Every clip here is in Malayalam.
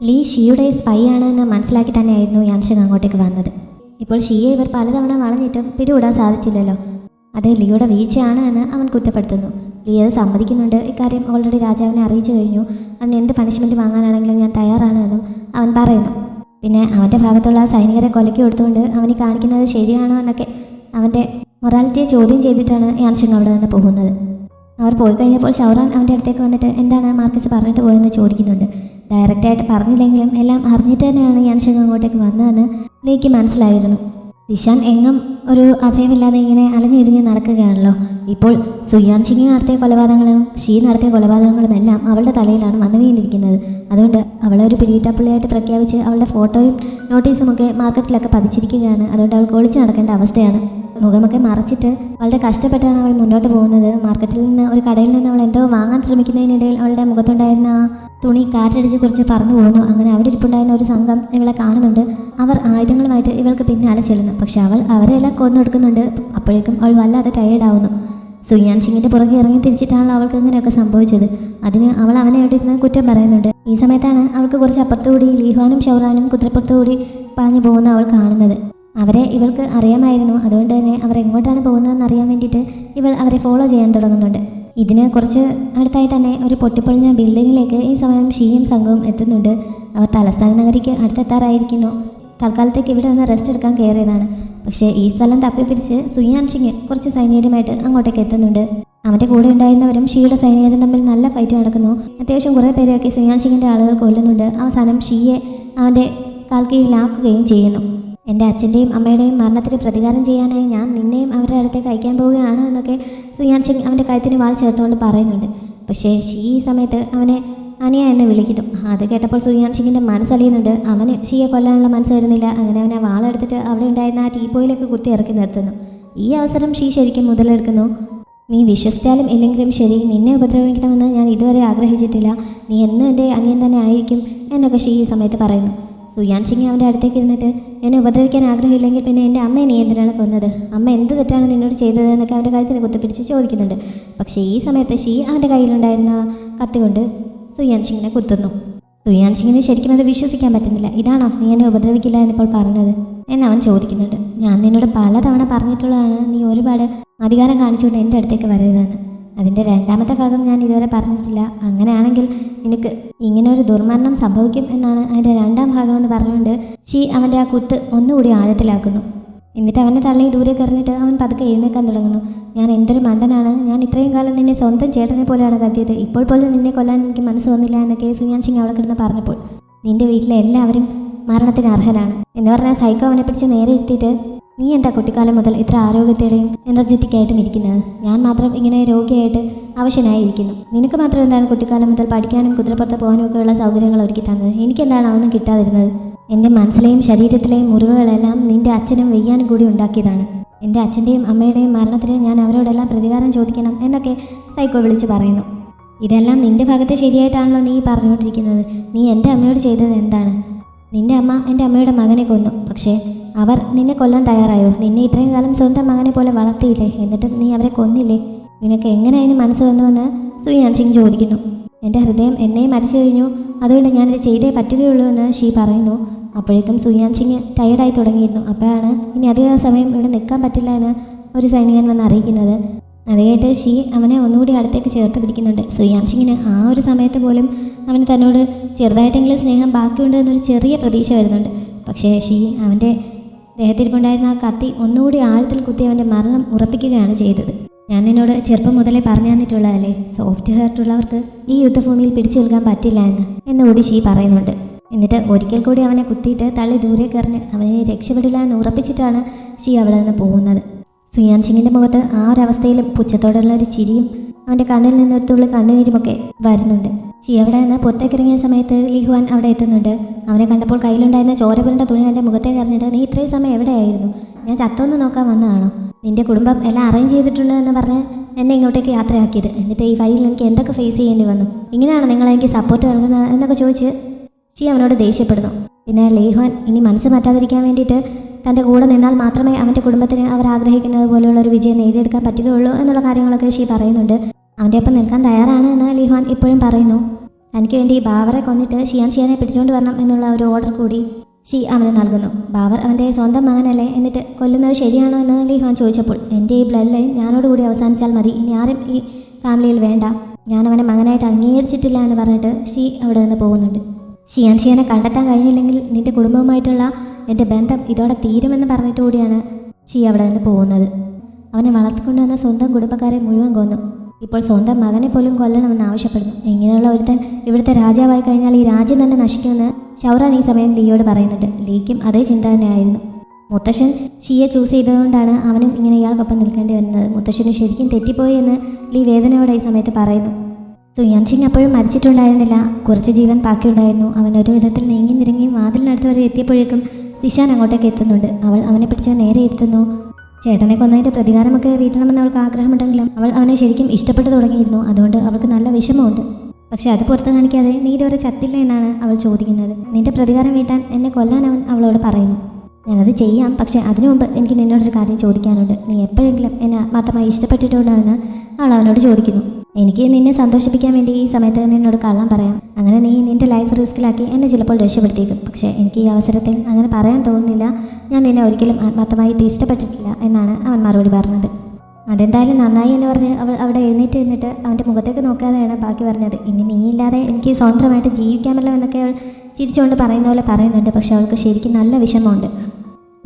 ലീ ഷിയുടെ സ്പൈ ആണെന്ന് മനസ്സിലാക്കി തന്നെയായിരുന്നു യാൻഷങ് അങ്ങോട്ടേക്ക് വന്നത്. ഇപ്പോൾ ഷിയെ ഇവർ പലതവണ വളഞ്ഞിട്ടും പിടികൂടാൻ സാധിച്ചില്ലല്ലോ. അത് ലീയുടെ വീഴ്ചയാണ് എന്ന് അവൻ കുറ്റപ്പെടുത്തുന്നു. ലീ അത് സമ്മതിക്കുന്നുണ്ട്. ഇക്കാര്യം ഓൾറെഡി രാജാവിനെ അറിയിച്ചു കഴിഞ്ഞു. അവന് എന്ത് പണിഷ്മെൻറ്റ് വാങ്ങാനാണെങ്കിലും ഞാൻ തയ്യാറാണ് എന്നും അവൻ പറയുന്നു. പിന്നെ അവൻ്റെ ഭാഗത്തുള്ള സൈനികരെ കൊലയ്ക്ക് കൊടുത്തുകൊണ്ട് അവന് കാണിക്കുന്നത് ശരിയാണോ എന്നൊക്കെ അവൻ്റെ മൊറാലിറ്റിയെ ചോദ്യം ചെയ്തിട്ടാണ് യാൻഷങ് അവിടെ നിന്ന് പോകുന്നത്. അവർ പോയി കഴിഞ്ഞപ്പോൾ ഷൗറാൻ അവൻ്റെ അടുത്തേക്ക് വന്നിട്ട് എന്താണ് മാർക്കസ് പറഞ്ഞിട്ട് പോയെന്ന് ചോദിക്കുന്നുണ്ട്. ഡയറക്റ്റായിട്ട് പറഞ്ഞില്ലെങ്കിലും എല്ലാം അറിഞ്ഞിട്ട് തന്നെയാണ് യാൻഷങ് അങ്ങോട്ടേക്ക് വന്നതെന്ന് ലീക്ക് മനസ്സിലായിരുന്നു. ദിശാൻ എങ്ങും ഒരു അഭയമില്ലാതെ ഇങ്ങനെ അലഞ്ഞിരിഞ്ഞ് നടക്കുകയാണല്ലോ. ഇപ്പോൾ സുയാൻഷിങ് നടത്തിയ കൊലപാതകങ്ങളും ഷീ നടത്തിയ കൊലപാതകങ്ങളും എല്ലാം അവളുടെ തലയിലാണ് വന്നു വീണിരിക്കുന്നത്. അതുകൊണ്ട് അവളെ ഒരു പിടിയിട്ടപ്പുള്ളിയായിട്ട് പ്രഖ്യാപിച്ച് അവളുടെ ഫോട്ടോയും നോട്ടീസും ഒക്കെ മാർക്കറ്റിലൊക്കെ പതിച്ചിരിക്കുകയാണ്. അതുകൊണ്ട് അവൾക്ക് ഒളിച്ചു നടക്കേണ്ട അവസ്ഥയാണ്. മുഖമൊക്കെ മറച്ചിട്ട് വളരെ കഷ്ടപ്പെട്ടാണ് അവൾ മുന്നോട്ട് പോകുന്നത്. മാർക്കറ്റിൽ നിന്ന് ഒരു കടയിൽ നിന്ന് അവൾ എന്തോ വാങ്ങാൻ ശ്രമിക്കുന്നതിനിടയിൽ അവളുടെ മുഖത്തുണ്ടായിരുന്ന ആ തുണി കാറ്റടിച്ച് കുറച്ച് പറന്നു പോകുന്നു. അങ്ങനെ അവിടെ ഇരിപ്പുണ്ടായിരുന്ന ഒരു സംഘം ഇവളെ കാണുന്നുണ്ട്. അവർ ആയുധങ്ങളുമായിട്ട് ഇവൾക്ക് പിന്നാലെ ചെല്ലുന്നു. പക്ഷെ അവൾ അവരെല്ലാം കൊന്നെടുക്കുന്നുണ്ട്. അപ്പോഴേക്കും അവൾ വല്ലാതെ ടയേർഡാവുന്നു. സുയാൻഷിങ്ങിൻ്റെ പുറകെ ഇറങ്ങി തിരിച്ചിട്ടാണല്ലോ അവൾക്ക് ഇങ്ങനെയൊക്കെ സംഭവിച്ചത്. അതിന് അവൾ അവനെ അവിടെ ഇരുന്ന് കുറ്റം പറയുന്നുണ്ട്. ഈ സമയത്താണ് അവൾക്ക് കുറച്ച് അപ്പുറത്തുകൂടി ലീഹാനും ഷൗറാനും കുതിരപ്പുറത്തുകൂടി പാഞ്ഞു പോകുന്ന അവൾ കാണുന്നത്. അവരെ ഇവൾക്ക് അറിയാമായിരുന്നു. അതുകൊണ്ട് തന്നെ അവർ എങ്ങോട്ടാണ് പോകുന്നതെന്ന് അറിയാൻ വേണ്ടിയിട്ട് ഇവൾ അവരെ ഫോളോ ചെയ്യാൻ തുടങ്ങുന്നുണ്ട്. ഇതിന് കുറച്ച് അടുത്തായി തന്നെ ഒരു പൊട്ടിപ്പൊളിഞ്ഞ ബിൽഡിങ്ങിലേക്ക് ഈ സമയം ഷീയും സംഘവും എത്തുന്നുണ്ട്. അവർ തലസ്ഥാന നഗരിക്ക് അടുത്തെത്താറായിരിക്കുന്നു. തൽക്കാലത്തേക്ക് ഇവിടെ ഒന്ന് റെസ്റ്റ് എടുക്കാൻ കയറിയതാണ്. പക്ഷേ ഈ സ്ഥലം തപ്പിപ്പിടിച്ച് സുയാൻഷിങ് കുറച്ച് സൈനികരുമായിട്ട് അങ്ങോട്ടേക്ക് എത്തുന്നുണ്ട്. അവൻ്റെ കൂടെ ഉണ്ടായിരുന്നവരും ഷീയുടെ സൈനികരും തമ്മിൽ നല്ല ഫൈറ്റ് നടക്കുന്നു. അത്യാവശ്യം കുറേ പേരെയൊക്കെ സുയാൻഷിങ്ങിൻ്റെ ആളുകൾ കൊല്ലുന്നുണ്ട്. അവസാനം ഷീയെ അവൻ്റെ കാൽക്കീഴിലാക്കുകയും ചെയ്യുന്നു. എൻ്റെ അച്ഛൻ്റെയും അമ്മയുടെയും മരണത്തിന് പ്രതികാരം ചെയ്യാനായി ഞാൻ നിന്നെയും അവരുടെ അടുത്തേക്ക് അയക്കാൻ പോവുകയാണ് എന്നൊക്കെ സുയാൻഷിങ് അവൻ്റെ കഴുത്തിന് വാൾ ചേർത്തുകൊണ്ട് പറയുന്നുണ്ട്. പക്ഷേ ഷീ ഈ സമയത്ത് അവനെ അനിയ എന്ന് വിളിക്കുന്നു. അത് കേട്ടപ്പോൾ സുയാൻഷിങ്ങിൻ്റെ മനസ്സലിയുന്നുണ്ട്. അവന് ഷീയെ കൊല്ലാനുള്ള മനസ്സ് വരുന്നില്ല. അങ്ങനെ അവനെ വാളെടുത്തിട്ട് അവിടെ ഉണ്ടായിരുന്ന ആ ടീപ്പോയിലേക്ക് കുത്തി ഇറക്കി നിർത്തുന്നു. ഈ അവസരം ഷീ ശരിക്കും മുതലെടുക്കുന്നു. നീ വിശ്വസിച്ചാലും ഇല്ലെങ്കിലും ശരി, നിന്നെ ഉപദ്രവിക്കണമെന്ന് ഞാൻ ഇതുവരെ ആഗ്രഹിച്ചിട്ടില്ല. നീ എന്നും എൻ്റെ അനിയൻ തന്നെ ആയിരിക്കും എന്നൊക്കെ ഷീ ഈ സമയത്ത് പറയുന്നു. സുയാൻഷിങ് അവൻ്റെ അടുത്തേക്ക് ഇരുന്നിട്ട് എന്നെ ഉപദ്രവിക്കാൻ ആഗ്രഹമില്ലെങ്കിൽ പിന്നെ എൻ്റെ അമ്മയെ നീ എന്തിനാണ് കൊന്നത്? അമ്മ എന്ത് തെറ്റാണ് നിന്നോട് ചെയ്തത് എന്നൊക്കെ അവൻ്റെ കഴുത്തിന് കുത്തിപ്പിടിച്ച് ചോദിക്കുന്നുണ്ട്. പക്ഷേ ഈ സമയത്ത് ഷീ അവൻ്റെ കയ്യിലുണ്ടായിരുന്ന കത്തി കൊണ്ട് സുയാൻഷിങ്ങിനെ കുത്തുന്നു. സുയാൻഷിങ്ങിന് ശരിക്കും അത് വിശ്വസിക്കാൻ പറ്റുന്നില്ല. ഇതാണോ നീ എന്നെ ഉപദ്രവിക്കില്ല എന്നിപ്പോൾ പറഞ്ഞത് എന്നവൻ ചോദിക്കുന്നുണ്ട്. ഞാൻ നിന്നോട് പലതവണ പറഞ്ഞിട്ടുള്ളതാണ് നീ ഒരുപാട് അധികാരം കാണിച്ചുകൊണ്ട് എൻ്റെ അടുത്തേക്ക് വരരുതെന്ന്. അതിൻ്റെ രണ്ടാമത്തെ ഭാഗം ഞാൻ ഇതുവരെ പറഞ്ഞിട്ടില്ല. അങ്ങനെയാണെങ്കിൽ നിനക്ക് ഇങ്ങനെ ഒരു ദുർമരണം സംഭവിക്കും എന്നാണ് അതിൻ്റെ രണ്ടാം ഭാഗം എന്ന് പറഞ്ഞുകൊണ്ട് ഷീ അവൻ്റെ ആ കുത്ത് ഒന്നുകൂടി ആഴത്തിലാക്കുന്നു. എന്നിട്ട് അവനെ തള്ളി ദൂരേക്ക് എറിഞ്ഞിട്ട് അവൻ പതുക്കെ എഴുന്നേക്കാൻ തുടങ്ങുന്നു. ഞാൻ എന്തൊരു മണ്ടനാണ്. ഞാൻ ഇത്രയും കാലം നിന്നെ സ്വന്തം ചേട്ടനെ പോലെയാണ് കരുതിയത്. ഇപ്പോൾ പോലും നിന്നെ കൊല്ലാൻ എനിക്ക് മനസ്സ് വന്നില്ല എന്നൊക്കെ സുയാൻഷിങ് അവിടെ കിടന്ന് പറഞ്ഞപ്പോൾ നിൻ്റെ വീട്ടിലെ എല്ലാവരും മരണത്തിന് അർഹരാണ് എന്ന് പറഞ്ഞാൽ സൈക്കോ അവനെ പിടിച്ച് നേരെ ഇരുത്തിയിട്ട് നീ എന്താ കുട്ടിക്കാലം മുതൽ ഇത്ര ആരോഗ്യത്തോടെയും എനർജറ്റിക് ആയിട്ടും ഇരിക്കുന്നത്? ഞാൻ മാത്രം ഇങ്ങനെ രോഗിയായിട്ട് അവശനായിരിക്കുന്നു. നിനക്ക് മാത്രം എന്താണ് കുട്ടിക്കാലം മുതൽ പഠിക്കാനും കുതിരപ്പുറത്ത് പോകാനും ഒക്കെയുള്ള സൗകര്യങ്ങൾ ഒരുക്കി തന്നത്? എനിക്കെന്താണ് അതൊന്നും കിട്ടാതിരുന്നത്? എൻ്റെ മനസ്സിലെയും ശരീരത്തിലെയും മുറിവുകളെല്ലാം നിൻ്റെ അച്ഛനും വെയ്യാനും കൂടി ഉണ്ടാക്കിയതാണ്. എൻ്റെ അച്ഛൻ്റെയും അമ്മയുടെയും മരണത്തിന് ഞാൻ അവരോടെല്ലാം പ്രതികാരം ചോദിക്കണം എന്നൊക്കെ സൈക്കോ വിളിച്ച് പറയുന്നു. ഇതെല്ലാം നിൻ്റെ ഭാഗത്തെ ശരിയായിട്ടാണല്ലോ നീ പറഞ്ഞുകൊണ്ടിരിക്കുന്നത്. നീ എൻ്റെ അമ്മയോട് ചെയ്തത് എന്താണ്? നിൻ്റെ അമ്മ എൻ്റെ അമ്മയുടെ മകനെ കൊന്നു. പക്ഷേ അവർ നിന്നെ കൊല്ലാൻ തയ്യാറായോ? നിന്നെ ഇത്രയും കാലം സ്വന്തം മകനെ പോലെ വളർത്തിയില്ലേ? എന്നിട്ടും നീ അവരെ കൊന്നില്ലേ? നിനക്ക് എങ്ങനെ അതിന് മനസ്സ് വന്നുവെന്ന് സുയാൻഷിങ് ചോദിക്കുന്നു. എൻ്റെ ഹൃദയം എന്നെ മരിച്ചു കഴിഞ്ഞു. അതുകൊണ്ട് ഞാനിത് ചെയ്തേ പറ്റുകയുള്ളൂ എന്ന് ഷീ പറയുന്നു. അപ്പോഴേക്കും സുയാൻഷിങ് ടയർഡായി തുടങ്ങിയിരുന്നു. അപ്പോഴാണ് ഇനി അധിക സമയം ഇവിടെ നിൽക്കാൻ പറ്റില്ല എന്ന് ഒരു സൈനികൻ വന്ന് അറിയിക്കുന്നത്. അത് കേട്ട് ഷീ അവനെ ഒന്നുകൂടി അടുത്തേക്ക് ചേർത്ത് പിടിക്കുന്നുണ്ട്. സുയാൻഷിങ്ങിന് ആ ഒരു സമയത്ത് പോലും അവന് തന്നോട് ചെറുതായിട്ടെങ്കിലും സ്നേഹം ബാക്കിയുണ്ട് എന്നൊരു ചെറിയ പ്രതീക്ഷ വരുന്നുണ്ട്. പക്ഷേ ഷീ അവൻ്റെ ദേഹത്തിരിപ്പുണ്ടായിരുന്ന ആ കത്തി ഒന്നുകൂടി ആഴത്തിൽ കുത്തി അവൻ്റെ മരണം ഉറപ്പിക്കുകയാണ് ചെയ്തത്. ഞാൻ നിന്നോട് ചെറുപ്പം മുതലേ പറഞ്ഞു തന്നിട്ടുള്ളതല്ലേ, സോഫ്റ്റ് ഹേർട്ടുള്ളവർക്ക് ഈ യുദ്ധഭൂമിയിൽ പിടിച്ചു നിൽക്കാൻ പറ്റില്ല എന്നുകൂടി ഷീ പറയുന്നുണ്ട്. എന്നിട്ട് ഒരിക്കൽ കൂടി അവനെ കുത്തിയിട്ട് തള്ളി ദൂരേക്ക് എറിഞ്ഞ് അവനെ രക്ഷപ്പെടില്ല എന്ന് ഉറപ്പിച്ചിട്ടാണ് ഷീ അവിടെ നിന്ന് പോകുന്നത്. സുയാൻഷിങ്ങിൻ്റെ മുഖത്ത് ആ ഒരവസ്ഥയിലും പുച്ഛത്തോടുള്ള ഒരു ചിരിയും അവൻ്റെ കണ്ണിൽ നിന്നൊരു തുള്ളി കണ്ണുനീരുമൊക്കെ വരുന്നുണ്ട്. ഷീ അവിടെ നിന്ന് പുറത്തേക്ക് ഇറങ്ങിയ സമയത്ത് ലിഹുവാൻ അവിടെ എത്തുന്നുണ്ട്. അവനെ കണ്ടപ്പോൾ കയ്യിലുണ്ടായിരുന്ന ചോരപുരണ്ട തുണി അവൻ്റെ മുഖത്തേക്ക് എറിഞ്ഞിട്ട് നീ ഇത്രയും സമയം എവിടെയായിരുന്നു? ഞാൻ ചത്തൊന്ന് നോക്കാൻ വന്നതാണോ? നിൻ്റെ കുടുംബം എല്ലാം അറേഞ്ച് ചെയ്തിട്ടുണ്ട് എന്ന് പറഞ്ഞ് എന്നെ ഇങ്ങോട്ടേക്ക് യാത്രയാക്കിയത്. എന്നിട്ട് ഈ വഴിയിൽ എനിക്ക് എന്തൊക്കെ ഫേസ് ചെയ്യേണ്ടി വന്നു? ഇങ്ങനെയാണ് നിങ്ങളെനിക്ക് സപ്പോർട്ട് നൽകുന്നത് എന്നൊക്കെ ചോദിച്ച് ഷീ അവനോട് ദേഷ്യപ്പെടുന്നു. പിന്നെ ലിഹുവാൻ ഇനി മനസ്സ് മാറ്റാതിരിക്കാൻ വേണ്ടിയിട്ട് തൻ്റെ കൂടെ നിന്നാൽ മാത്രമേ അവൻ്റെ കുടുംബത്തിന് അവർ ആഗ്രഹിക്കുന്നത് പോലെയുള്ള ഒരു വിജയം നേടിയെടുക്കാൻ പറ്റുകയുള്ളൂ എന്നുള്ള കാര്യങ്ങളൊക്കെ ഷീ പറയുന്നുണ്ട്. അവൻ്റെ ഒപ്പം നിൽക്കാൻ തയ്യാറാണ് എന്ന് ലിഹുവാൻ ഇപ്പോഴും പറയുന്നു. തനിക്ക് വേണ്ടി ബാവറെ കൊന്നിട്ട് ഷിയാനെ പിടിച്ചുകൊണ്ട് വരണം എന്നുള്ള ഒരു ഓർഡർ കൂടി ഷി അവന് നൽകുന്നു. ബാവർ അവൻ്റെ സ്വന്തം മകനല്ലേ, എന്നിട്ട് കൊല്ലുന്നത് ശരിയാണോ എന്ന് ലീഹാൻ ചോദിച്ചപ്പോൾ എൻ്റെ ഈ ബ്ലഡ് ലൈൻ ഞാനോടുകൂടി അവസാനിച്ചാൽ മതി, ഇനി ആരും ഈ ഫാമിലിയിൽ വേണ്ട, ഞാൻ അവനെ മകനായിട്ട് അംഗീകരിച്ചിട്ടില്ല എന്ന് പറഞ്ഞിട്ട് ഷി അവിടെ നിന്ന് പോകുന്നുണ്ട്. ഷിയാനെ കണ്ടെത്താൻ കഴിഞ്ഞില്ലെങ്കിൽ നിൻ്റെ കുടുംബവുമായിട്ടുള്ള എൻ്റെ ബന്ധം ഇതോടെ തീരുമെന്ന് പറഞ്ഞിട്ട് കൂടിയാണ് ഷി അവിടെ നിന്ന് പോകുന്നത്. അവനെ വളർത്തിക്കൊണ്ടുവന്ന സ്വന്തം കുടുംബക്കാരെ മുഴുവൻ കൊന്നു, ഇപ്പോൾ സ്വന്തം മകനെ പോലും കൊല്ലണമെന്ന് ആവശ്യപ്പെടുന്നു. ഇങ്ങനെയുള്ള ഒരുത്തൻ ഇവിടുത്തെ രാജാവായി കഴിഞ്ഞാൽ ഈ രാജ്യം തന്നെ നശിക്കുമെന്ന് ഷൗറാൻ ഈ സമയം ലീയോട് പറയുന്നുണ്ട്. ലീക്കും അതേ ചിന്ത തന്നെയായിരുന്നു. മുത്തശ്ശൻ ഷിയെ ചൂസ് ചെയ്തതുകൊണ്ടാണ് അവനും ഇങ്ങനെ ഇയാൾക്കൊപ്പം നിൽക്കേണ്ടി വരുന്നത്. മുത്തശ്ശന് ശരിക്കും തെറ്റിപ്പോയി എന്ന് ലീ വേദനയോടെ ഈ സമയത്ത് പറയുന്നു. സുയാൻ സിംഗ് അപ്പോഴും മരിച്ചിട്ടുണ്ടായിരുന്നില്ല, കുറച്ച് ജീവൻ ബാക്കിയുണ്ടായിരുന്നു. അവൻ ഒരു വിധത്തിൽ നീങ്ങി നിരങ്ങി വാതിലിനടുത്ത് വരെ എത്തിയപ്പോഴേക്കും സിഷാൻ അങ്ങോട്ടേക്ക് എത്തുന്നുണ്ട്. അവൾ അവനെ പിടിച്ച് നേരെ ഇരുത്തുന്നു. ചേട്ടനെ കൊന്നതിൻ്റെ പ്രതികാരമൊക്കെ വീട്ടണമെന്ന് അവൾക്ക് ആഗ്രഹമുണ്ടെങ്കിലും അവൾ അവനെ ശരിക്കും ഇഷ്ടപ്പെട്ടു തുടങ്ങിയിരുന്നു. അതുകൊണ്ട് അവൾക്ക് നല്ല വിഷമമുണ്ട്. പക്ഷെ അത് പുറത്ത് കാണിക്കാതെ നീ ഇതുവരെ ചത്തില്ല എന്നാണ് അവൾ ചോദിക്കുന്നത്. നിന്റെ പ്രതികാരം വീട്ടാൻ എന്നെ കൊല്ലാൻ അവൻ അവളോട് പറയുന്നു. ഞാനത് ചെയ്യാം, പക്ഷേ അതിനു മുമ്പ് എനിക്ക് നിന്നോടൊരു കാര്യം ചോദിക്കാനുണ്ട്. നീ എപ്പോഴെങ്കിലും എന്നെ ആത്മാർത്ഥമായി ഇഷ്ടപ്പെട്ടിട്ടുണ്ടോ എന്ന് അവൾ അവനോട് ചോദിക്കുന്നു. എനിക്ക് നിന്നെ സന്തോഷിപ്പിക്കാൻ വേണ്ടി ഈ സമയത്ത് നിന്നോട് കള്ളം പറയാം. അങ്ങനെ നീ നിന്റെ ലൈഫ് റിസ്കിലാക്കി എന്നെ ചിലപ്പോൾ രക്ഷപ്പെടുത്തിയേക്കും. പക്ഷേ എനിക്ക് ഈ അവസരത്തിൽ അങ്ങനെ പറയാൻ തോന്നുന്നില്ല. ഞാൻ നിന്നെ ഒരിക്കലും ആത്മാർത്ഥമായിട്ട് ഇഷ്ടപ്പെട്ടിട്ടില്ല എന്നാണ് അവൻ മറുപടി പറഞ്ഞത്. അതെന്തായാലും നന്നായി എന്ന് പറഞ്ഞ് അവൾ അവിടെ എഴുന്നേറ്റ് നിന്നിട്ട് അവൻ്റെ മുഖത്തേക്ക് നോക്കാതെയാണ് ബാക്കി പറഞ്ഞത്. ഇനി നീയില്ലാതെ എനിക്ക് സ്വതന്ത്രമായിട്ട് ജീവിക്കാമല്ലോ എന്നൊക്കെ അവൾ ചിരിച്ചുകൊണ്ട് പറയുന്ന പോലെ പറയുന്നുണ്ട്. പക്ഷെ അവൾക്ക് ശരിക്കും നല്ല വിഷമമുണ്ട്.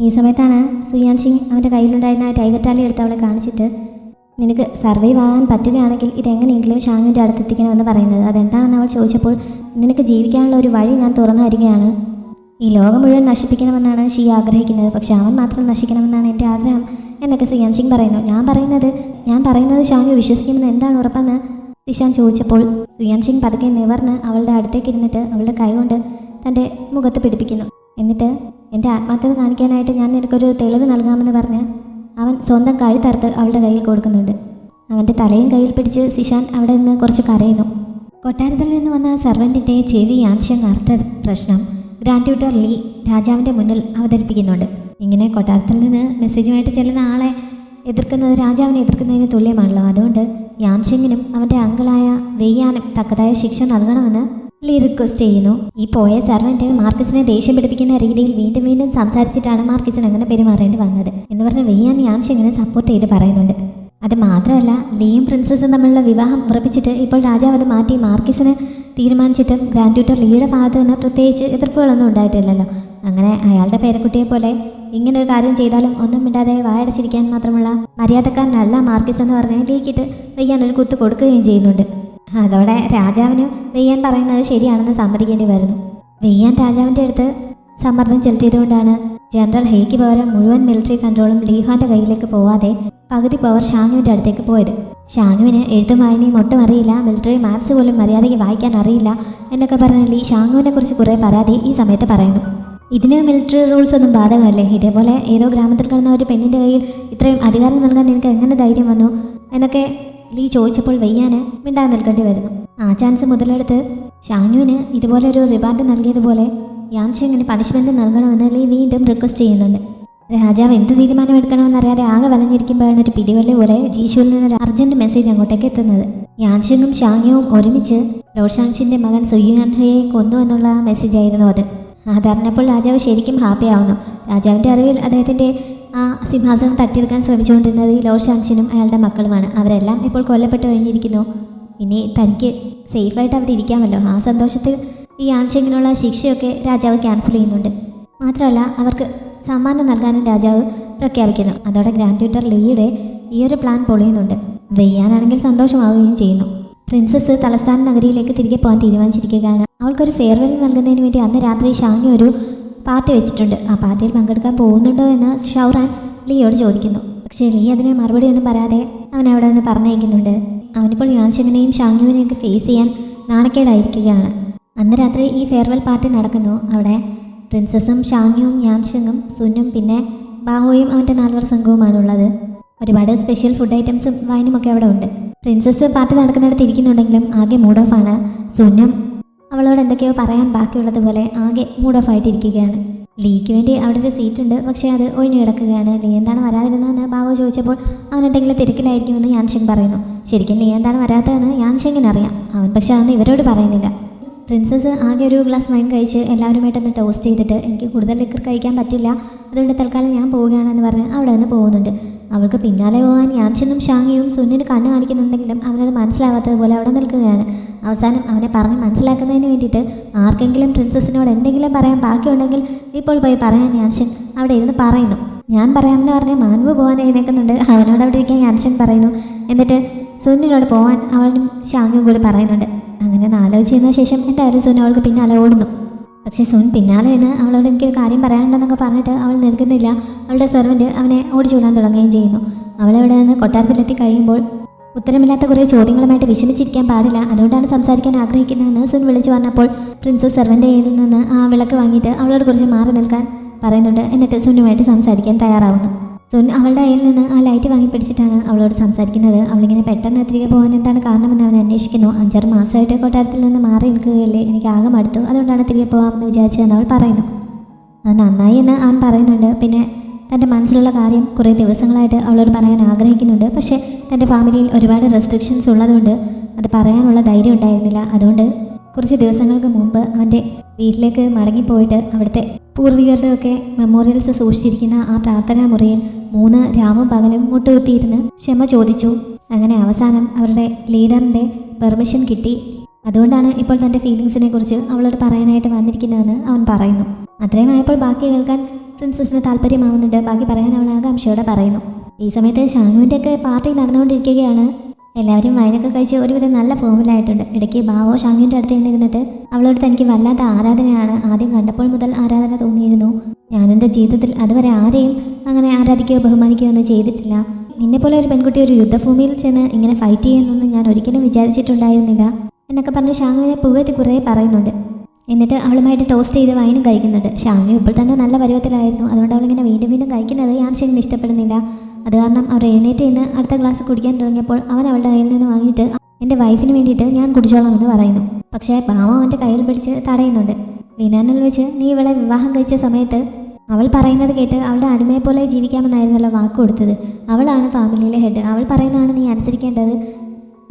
ഈ സമയത്താണ് സുയാൻ സിംഗ് അവൻ്റെ കയ്യിലുണ്ടായിരുന്ന ടൈഗർ ടാലി എടുത്ത് അവളെ കാണിച്ചിട്ട് നിനക്ക് സർവൈവ് ആകാൻ പറ്റുകയാണെങ്കിൽ ഇതെങ്ങനെയെങ്കിലും ഷാങ്ങുവിൻ്റെ അടുത്തെത്തിക്കണമെന്ന് പറയുന്നത്. അതെന്താണെന്ന് അവൾ ചോദിച്ചപ്പോൾ നിനക്ക് ജീവിക്കാനുള്ള ഒരു വഴി ഞാൻ തുറന്നു തരികയാണ്. ഈ ലോകം മുഴുവൻ നശിപ്പിക്കണമെന്നാണ് ഷീ ആഗ്രഹിക്കുന്നത്, പക്ഷെ അവൻ മാത്രം നശിക്കണമെന്നാണ് എൻ്റെ ആഗ്രഹം എന്നൊക്കെ സുയാൻ സിംഗ് പറയുന്നു. ഞാൻ പറയുന്നത് ഷാങ്ങു വിശ്വസിക്കുമെന്ന് എന്താണ് ഉറപ്പെന്ന് സിഷാൻ ചോദിച്ചപ്പോൾ സുയാൻ സിംഗ് പതുക്കെ നിവർന്ന് അവളുടെ അടുത്തേക്ക് ഇരുന്നിട്ട് അവളുടെ കൈകൊണ്ട് തൻ്റെ മുഖത്ത് പിടിപ്പിക്കുന്നു. എന്നിട്ട് എൻ്റെ ആത്മാർത്ഥത കാണിക്കാനായിട്ട് ഞാൻ നിനക്കൊരു തെളിവ് നൽകാമെന്ന് പറഞ്ഞ് അവൻ സ്വന്തം കഴുത്തറുത്ത് അവളുടെ കയ്യിൽ കൊടുക്കുന്നുണ്ട്. അവൻ്റെ തലയും കയ്യിൽ പിടിച്ച് സിഷാൻ അവിടെ നിന്ന് കുറച്ച് കരയുന്നു. കൊട്ടാരത്തിൽ നിന്ന് വന്ന സർവൻറ്റിൻ്റെ ചെവി യാൻഷങ് അർത്ഥ പ്രശ്നം ഗ്രാൻഡ് ട്യൂട്ടർ ലീ രാജാവിൻ്റെ മുന്നിൽ അവതരിപ്പിക്കുന്നുണ്ട്. ഇങ്ങനെ കൊട്ടാരത്തിൽ നിന്ന് മെസ്സേജുമായിട്ട് ചെല്ലുന്ന ആളെ എതിർക്കുന്നത് രാജാവിനെ എതിർക്കുന്നതിന് തുല്യമാണല്ലോ. അതുകൊണ്ട് യാൻഷങ്ങിനും അവൻ്റെ അങ്കിളായ വെയ്യാനും തക്കതായ ശിക്ഷ നൽകണമെന്ന് ലീ റിക്വസ്റ്റ് ചെയ്യുന്നു. ഈ പോയ സർവൻറ്റ് മാർക്കസിനെ ദേഷ്യം പിടിപ്പിക്കുന്ന രീതിയിൽ വീണ്ടും വീണ്ടും സംസാരിച്ചിട്ടാണ് മാർക്കസിന് അങ്ങനെ പെരുമാറേണ്ടി വന്നത് എന്ന് പറഞ്ഞ് വെയ്യാൻ യാൻഷങ്ങിനെ സപ്പോർട്ട് ചെയ്ത് പറയുന്നുണ്ട്. അത് മാത്രമല്ല ലീയും പ്രിൻസസും തമ്മിലുള്ള വിവാഹം ഉറപ്പിച്ചിട്ട് ഇപ്പോൾ രാജാവ് അത് മാറ്റി മാർക്കസിന് തീരുമാനിച്ചിട്ടും ഗ്രാൻഡ് ട്യൂട്ടർ ലീയുടെ ഭാഗത്ത് നിന്ന് പ്രത്യേകിച്ച് എതിർപ്പുകളൊന്നും ഉണ്ടായിട്ടില്ലല്ലോ. അങ്ങനെ അയാളുടെ പേരക്കുട്ടിയെ പോലെ ഇങ്ങനൊരു കാര്യം ചെയ്താലും ഒന്നും മിണ്ടാതെ വായടച്ചിരിക്കാൻ മാത്രമുള്ള മര്യാദക്കാരനല്ല മാർക്കസ് എന്ന് പറഞ്ഞ് ലീക്കിട്ട് വെയ്യാൻ ഒരു കുത്ത് കൊടുക്കുകയും ചെയ്യുന്നുണ്ട്. അതോടെ രാജാവിന് വെയ്യാൻ പറയുന്നത് ശരിയാണെന്ന് സമ്മതിക്കേണ്ടി വരുന്നു. വെയ്യാൻ രാജാവിൻ്റെ അടുത്ത് സമ്മർദ്ദം ചെലുത്തിയതുകൊണ്ടാണ് ജനറൽ ഹെയ്ക്ക് പകരം മുഴുവൻ മിലിറ്ററി കൺട്രോളും ലീഹാൻ്റെ കയ്യിലേക്ക് പോവാതെ പകുതി പവർ ഷാങ്ങുവിൻ്റെ അടുത്തേക്ക് പോയത്. ഷാങ്ങുവിന് എഴുത്തും വായനയും ഒട്ടും അറിയില്ല, മിലിറ്ററി മാപ്സ് പോലും മര്യാദയ്ക്ക് വായിക്കാൻ അറിയില്ല എന്നൊക്കെ പറഞ്ഞ് ലീ ഷാങ്ങുവിനെ കുറിച്ച് കുറേ പരാതി ഈ സമയത്ത് പറയുന്നു. ഇതിന് മിലിറ്ററി റൂൾസ് ഒന്നും ബാധകമല്ലേ? ഇതേപോലെ ഏതോ ഗ്രാമത്തിൽ കിടന്ന ഒരു പെണ്ണിൻ്റെ കയ്യിൽ ഇത്രയും അധികാരം നൽകാൻ നിനക്ക് എങ്ങനെ ധൈര്യം വന്നു എന്നൊക്കെ ലീ ചോദിച്ചപ്പോൾ വെയ്യാന് മിണ്ടാതെ നിൽക്കേണ്ടി വരുന്നു. ആ ചാൻസ് മുതലെടുത്ത് ഷാങ്ങുവിന് ഇതുപോലെ ഒരു റിവാർഡ് നൽകിയതുപോലെ യാൻഷങ്ങിന് പണിഷ്മെൻറ്റ് നൽകണമെന്ന് ലീ വീണ്ടും റിക്വസ്റ്റ് ചെയ്യുന്നുണ്ട്. രാജാവ് എന്ത് തീരുമാനം എടുക്കണമെന്നറിയാതെ ആകെ വലഞ്ഞിരിക്കുമ്പോഴാണ് ഒരു പിടിവള്ളി പോലെ ജീഷുവിൽ നിന്നൊരു അർജൻറ്റ് മെസ്സേജ് അങ്ങോട്ടേക്ക് എത്തുന്നത്. യാൻഷങ്ങും ഷാങ്യുവും ഒരുമിച്ച് ലോഷാങ്ഷിൻ്റെ മകൻ സുയുൻഹയെ കൊന്നു എന്നുള്ള മെസ്സേജ് ആയിരുന്നു അത്. അതറിഞ്ഞപ്പോൾ രാജാവ് ശരിക്കും ഹാപ്പി ആവുന്നു. രാജാവിൻ്റെ അറിവിൽ അദ്ദേഹത്തിൻ്റെ ആ സിംഹാസനം തട്ടിയെടുക്കാൻ ശ്രമിച്ചുകൊണ്ടിരുന്നത് ഈ ലോഷാങ്ഷിനും അയാളുടെ മക്കളുമാണ്. അവരെല്ലാം ഇപ്പോൾ കൊല്ലപ്പെട്ട് കഴിഞ്ഞിരിക്കുന്നു. ഇനി തനിക്ക് സേഫായിട്ട് അവിടെ ഇരിക്കാമല്ലോ. ആ സന്തോഷത്തിൽ ഈ യാൻഷങ്ങിനുള്ള ശിക്ഷയൊക്കെ രാജാവ് ക്യാൻസൽ ചെയ്യുന്നുണ്ട്. മാത്രമല്ല അവർക്ക് സമ്മാനം നൽകാനും രാജാവ് പ്രഖ്യാപിക്കുന്നു. അതോടെ ഗ്രാൻഡ് ട്യൂട്ടർ ലീയുടെ ഈ ഒരു പ്ലാൻ പൊളിയുന്നുണ്ട്. വെയ്യാനാണെങ്കിൽ സന്തോഷമാവുകയും ചെയ്യുന്നു. പ്രിൻസസ് തലസ്ഥാന നഗരിയിലേക്ക് തിരികെ പോകാൻ തീരുമാനിച്ചിരിക്കുകയാണ്. അവൾക്കൊരു ഫെയർവെൽ നൽകുന്നതിന് വേണ്ടി അന്ന് രാത്രി ഷാങ്ങു ഒരു പാർട്ടി വെച്ചിട്ടുണ്ട്. ആ പാർട്ടിയിൽ പങ്കെടുക്കാൻ പോകുന്നുണ്ടോ എന്ന് ഷൗറാൻ ലീയോട് ചോദിക്കുന്നു. പക്ഷേ ലീ അതിന് മറുപടി ഒന്നും പറയാതെ അവൻ അവിടെ നിന്ന് പറഞ്ഞയക്കുന്നുണ്ട്. അവനിപ്പോൾ യാൻഷങ്ങിനെയും ഷാങ്യുവിനെയും ഒക്കെ ഫേസ് ചെയ്യാൻ നാണക്കേടായിരിക്കുകയാണ്. അന്ന് രാത്രി ഈ ഫെയർവെൽ പാർട്ടി നടക്കുന്നു. അവിടെ പ്രിൻസസും ഷാങ്യുവും യാൻഷങ്ങും സുന്നും പിന്നെ ബാഹോയും അവൻ്റെ 4 പേർ സംഘവുമാണുള്ളത്. ഒരുപാട് സ്പെഷ്യൽ ഫുഡ് ഐറ്റംസും വൈനും ഒക്കെ അവിടെ ഉണ്ട്. പ്രിൻസസ് പാർട്ടി നടക്കുന്നിടത്ത് ഇരിക്കുന്നുണ്ടെങ്കിലും ആകെ മൂഡ് ഓഫ് ആണ്. സുന്നും അവളോട് എന്തൊക്കെയോ പറയാൻ ബാക്കിയുള്ളതുപോലെ ആകെ മൂഡ് ഓഫ് ആയിട്ടിരിക്കുകയാണ്. ലീക്ക് വേണ്ടി അവിടെ ഒരു സീറ്റുണ്ട്, പക്ഷേ അത് ഒഴിഞ്ഞു കിടക്കുകയാണ്. ലീ എന്താണ് വരാതിരുന്നതെന്ന് ബാവോ ചോദിച്ചപ്പോൾ അവൻ എന്തെങ്കിലും തിരക്കിലായിരിക്കുമെന്ന് യാൻഷങ് പറയുന്നു. ശരിക്കും ലീ എന്താണ് വരാത്തതെന്ന് യാൻഷങ്ങിന് അറിയാം. അവൻ പക്ഷെ അന്ന് ഇവരോട് പറയുന്നില്ല. പ്രിൻസസ് ആകെ ഒരു ഗ്ലാസ് വൈൻ കഴിച്ച് എല്ലാവരുമായിട്ടൊന്ന് ടോസ്റ്റ് ചെയ്തിട്ട് എനിക്ക് കൂടുതൽ ലിക്കർ കഴിക്കാൻ പറ്റില്ല, അതുകൊണ്ട് തൽക്കാലം ഞാൻ പോവുകയാണെന്ന് പറഞ്ഞ് അവിടെ നിന്ന് പോകുന്നുണ്ട്. അവൾക്ക് പിന്നാലെ പോകാൻ യാൻഷനും ഷാങ്ങിയും സുന്നിന് കണ്ണ് കാണിക്കുന്നുണ്ടെങ്കിലും അവനത് മനസ്സിലാവാത്തതുപോലെ അവിടെ നിൽക്കുകയാണ്. അവസാനം അവനെ പറഞ്ഞ് മനസ്സിലാക്കുന്നതിന് വേണ്ടിയിട്ട് ആർക്കെങ്കിലും പ്രിൻസസിനോട് എന്തെങ്കിലും പറയാൻ ബാക്കിയുണ്ടെങ്കിൽ ഇപ്പോൾ പോയി പറയാൻ യാൻഷൻ അവിടെ ഇരുന്ന് പറയുന്നു. ഞാൻ പറയാമെന്ന് പറഞ്ഞ് മാൻവു പോകാൻ എഴുന്നേൽക്കുന്നുണ്ട്. അവനോട് അവിടെ ഇരിക്കാൻ യാൻഷൻ പറയുന്നു. എന്നിട്ട് സുന്നിനോട് പോകാൻ അവനും ഷാങ്ങിയും കൂടി പറയുന്നുണ്ട്. അങ്ങനെ ആലോചിച്ച് ചെയ്യുന്ന ശേഷം എന്തായാലും സുൻ അവൾക്ക് പിന്നാലെ ഓടുന്നു. പക്ഷേ സുൻ പിന്നാലെ നിന്ന് അവളോട് എനിക്കൊരു കാര്യം പറയാനുണ്ടെന്നൊക്കെ പറഞ്ഞിട്ട് അവൾ നിൽക്കുന്നില്ല. അവളുടെ സെർവൻറ്റ് അവനെ ഓടിച്ചു വിടാൻ തുടങ്ങുകയും ചെയ്യുന്നു. അവളവിടെ നിന്ന് കൊട്ടാരത്തിലെത്തി കഴിയുമ്പോൾ ഉത്തരമില്ലാത്ത കുറേ ചോദ്യങ്ങളുമായിട്ട് വിഷമിച്ചിരിക്കാൻ പാടില്ല, അതുകൊണ്ടാണ് സംസാരിക്കാൻ ആഗ്രഹിക്കുന്നതെന്ന് സുൻ വിളിച്ചു പറഞ്ഞപ്പോൾ പ്രിൻസസ് സെർവൻ്റെ കയ്യിൽ നിന്ന് ആ വിളക്ക് വാങ്ങിയിട്ട് അവളോട് കുറിച്ച് മാറി നിൽക്കാൻ പറയുന്നുണ്ട്. എന്നിട്ട് സുന്നുമായിട്ട് സംസാരിക്കാൻ തയ്യാറാവുന്നു. സുൻ അവളുടെ കയ്യിൽ നിന്ന് ആ ലൈറ്റ് വാങ്ങി പിടിച്ചിട്ടാണ് അവളോട് സംസാരിക്കുന്നത്. അവളിങ്ങനെ പെട്ടെന്ന് തിരികെ പോകാൻ എന്താണ് കാരണമെന്ന് അവൻ അന്വേഷിക്കുന്നു. 5-6 മാസമായിട്ട് കൊട്ടാരത്തിൽ നിന്ന് മാറി നിൽക്കുകയല്ലേ, എനിക്ക് ആകെ മടുത്തു, അതുകൊണ്ടാണ് തിരികെ പോകാമെന്ന് വിചാരിച്ചതെന്ന് അവൾ പറയുന്നു. അത് നന്നായി എന്ന് അവൻ പറയുന്നുണ്ട്. പിന്നെ തൻ്റെ മനസ്സിലുള്ള കാര്യം കുറേ ദിവസങ്ങളായിട്ട് അവളോട് പറയാൻ ആഗ്രഹിക്കുന്നുണ്ട്. പക്ഷേ തൻ്റെ ഫാമിലിയിൽ ഒരുപാട് റെസ്ട്രിക്ഷൻസ് ഉള്ളതുകൊണ്ട് അത് പറയാനുള്ള ധൈര്യം ഉണ്ടായിരുന്നില്ല. അതുകൊണ്ട് കുറച്ച് ദിവസങ്ങൾക്ക് മുമ്പ് അവൻ്റെ വീട്ടിലേക്ക് മടങ്ങിപ്പോയിട്ട് അവിടുത്തെ പൂർവികരുടെയൊക്കെ മെമ്മോറിയൽസ് സൂക്ഷിച്ചിരിക്കുന്ന ആ പ്രാർത്ഥനാ മുറിയിൽ 3 രാവും പകലും മുട്ടുകുത്തിയിരുന്ന് ക്ഷമ ചോദിച്ചു. അങ്ങനെ അവസാനം അവരുടെ ലീഡറിൻ്റെ പെർമിഷൻ കിട്ടി. അതുകൊണ്ടാണ് ഇപ്പോൾ തൻ്റെ ഫീലിങ്സിനെ കുറിച്ച് അവളോട് പറയാനായിട്ട് വന്നിരിക്കുന്നതെന്ന് അവൻ പറയുന്നു. അത്രയും ആയപ്പോൾ ബാക്കി കേൾക്കാൻ പ്രിൻസസിന് താല്പര്യമാവുന്നുണ്ട്. ബാക്കി പറയാൻ അവൾ ആകാംക്ഷയോടെ പറയുന്നു. ഈ സമയത്ത് ഷാനുവിൻ്റെയൊക്കെ പാർട്ടി നടന്നുകൊണ്ടിരിക്കുകയാണ്. എല്ലാവരും വയനൊക്കെ കഴിച്ച് ഒരുവിധം നല്ല ഫോമിലായിട്ടുണ്ട്. ഇടയ്ക്ക് ബാവോ ഷാങ്ങിൻ്റെ അടുത്ത് നിന്നിരുന്നിട്ട് അവളോട് തനിക്ക് വല്ലാത്ത ആരാധനയാണ്. ആദ്യം കണ്ടപ്പോൾ മുതൽ ആരാധന തോന്നിയിരുന്നു. ഞാനെൻ്റെ ജീവിതത്തിൽ അതുവരെ ആരെയും അങ്ങനെ ആരാധിക്കുകയോ ബഹുമാനിക്കുകയോ ഒന്നും ചെയ്തിട്ടില്ല. നിന്നെപ്പോലെ ഒരു പെൺകുട്ടി ഒരു യുദ്ധഭൂമിയിൽ ചെന്ന് ഇങ്ങനെ ഫൈറ്റ് ചെയ്യുന്നൊന്നും ഞാൻ ഒരിക്കലും വിചാരിച്ചിട്ടുണ്ടായിരുന്നില്ല എന്നൊക്കെ പറഞ്ഞ് ഷാങ്ങുവിനെ പുകഴ്ത്തി കുറേ പറയുന്നുണ്ട്. എന്നിട്ട് അവളുമായിട്ട് ടോസ്റ്റ് ചെയ്ത് വൈനും കഴിക്കുന്നുണ്ട്. ഷാങ്ങു ഇപ്പോൾ തന്നെ നല്ല പരുവത്തിലായിരുന്നു. അതുകൊണ്ട് അവളിങ്ങനെ വീണ്ടും വീണ്ടും കഴിക്കുന്നത് യാൻഷന് ഇഷ്ടപ്പെടുന്നില്ല. അത് കാരണം അവർ എഴുന്നേറ്റ് നിന്ന് അടുത്ത ഗ്ലാസ് കുടിക്കാൻ തുടങ്ങിയപ്പോൾ അവൻ അവളുടെ കയ്യിൽ നിന്ന് വാങ്ങിയിട്ട് എൻ്റെ വൈഫിന് വേണ്ടിയിട്ട് ഞാൻ കുടിച്ചോളാം എന്ന് പറയുന്നു. പക്ഷേ ബാമ അവൻ്റെ കയ്യിൽ പിടിച്ച് തടയുന്നുണ്ട്. ലിനാനിൽ വെച്ച് നീ ഇവളെ വിവാഹം കഴിച്ച സമയത്ത് അവൾ പറയുന്നത് കേട്ട് അവളുടെ അടിമയെ പോലെ ജീവിക്കാമെന്നായിരുന്നല്ലോ വാക്ക് കൊടുത്തത്. അവളാണ് ഫാമിലിയിലെ ഹെഡ്, അവൾ പറയുന്നതാണ് നീ അനുസരിക്കേണ്ടത്,